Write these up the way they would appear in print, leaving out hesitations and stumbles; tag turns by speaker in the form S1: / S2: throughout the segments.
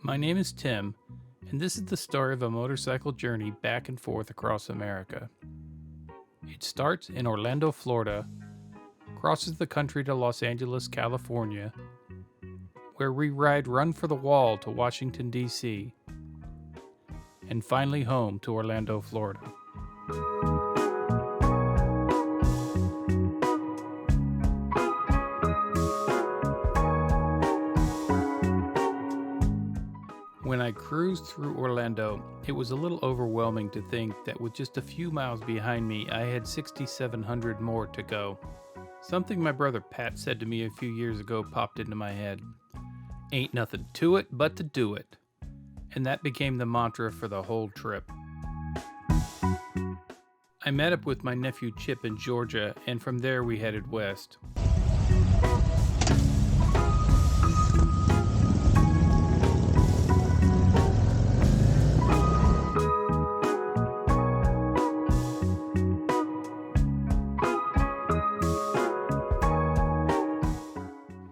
S1: My name is Tim, and this is the story of a motorcycle journey back and forth across America. It starts in Orlando, Florida, crosses the country to Los Angeles, California, where we ride Run for the Wall to Washington, D.C., and finally home to Orlando, Florida. When I cruised through Orlando, it was a little overwhelming to think that with just a few miles behind me, I had 6,700 more to go. Something my brother Pat said to me a few years ago popped into my head. Ain't nothing to it but to do it. And that became the mantra for the whole trip. I met up with my nephew Chip in Georgia, and from there we headed west.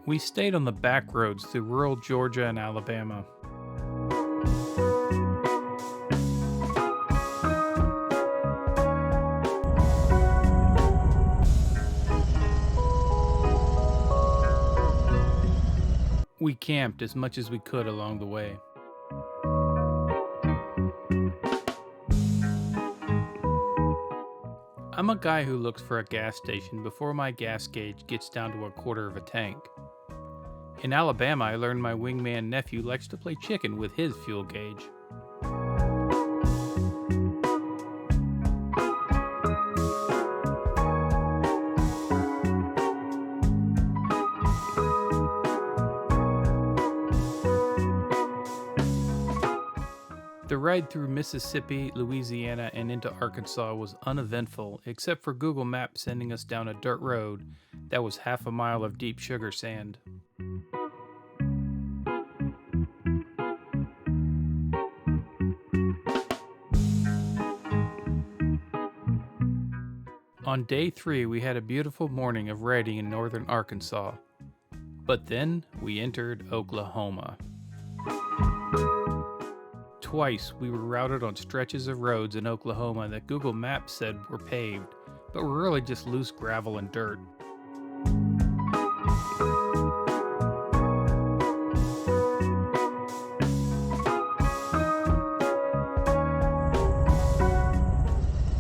S1: We stayed on the back roads through rural Georgia and Alabama. We camped as much as we could along the way. I'm a guy who looks for a gas station before my gas gauge gets down to a quarter of a tank. In Alabama, I learned my wingman nephew likes to play chicken with his fuel gauge. The ride through Mississippi, Louisiana, and into Arkansas was uneventful, except for Google Maps sending us down a dirt road that was half a mile of deep sugar sand. On day 3, we had a beautiful morning of riding in northern Arkansas, but then we entered Oklahoma. Twice we were routed on stretches of roads in Oklahoma that Google Maps said were paved, but were really just loose gravel and dirt.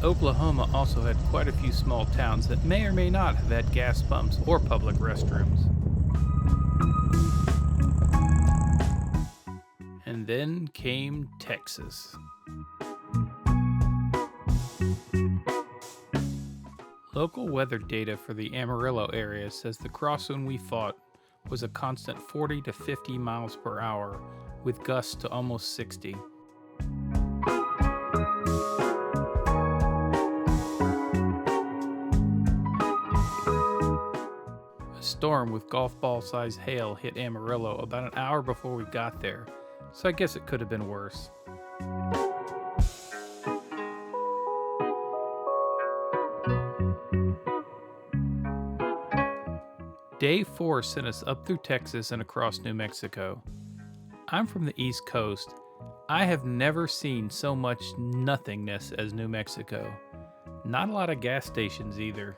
S1: Oklahoma also had quite a few small towns that may or may not have had gas pumps or public restrooms. And then came Texas. Local weather data for the Amarillo area says the crosswind we fought was a constant 40 to 50 miles per hour, with gusts to almost 60. A storm with golf ball-sized hail hit Amarillo about an hour before we got there, so I guess it could have been worse. Day 4 sent us up through Texas and across New Mexico. I'm from the East Coast. I have never seen so much nothingness as New Mexico. Not a lot of gas stations either.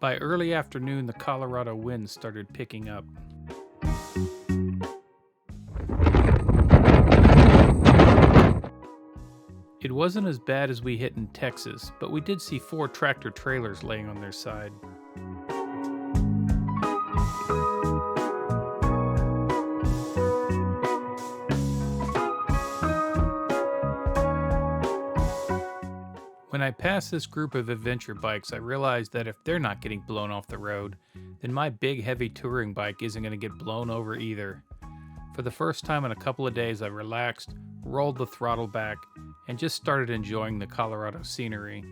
S1: By early afternoon, the Colorado winds started picking up. It wasn't as bad as we hit in Texas, but we did see 4 tractor trailers laying on their side. When I passed this group of adventure bikes, I realized that if they're not getting blown off the road, then my big heavy touring bike isn't going to get blown over either. For the first time in a couple of days, I relaxed, rolled the throttle back, and just started enjoying the Colorado scenery.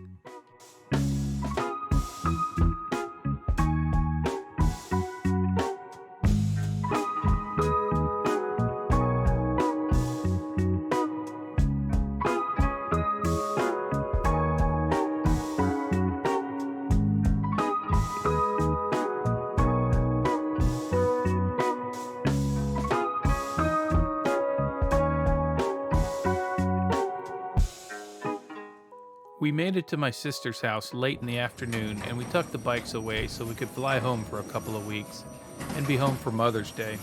S1: We made it to my sister's house late in the afternoon and we tucked the bikes away so we could fly home for a couple of weeks and be home for Mother's Day.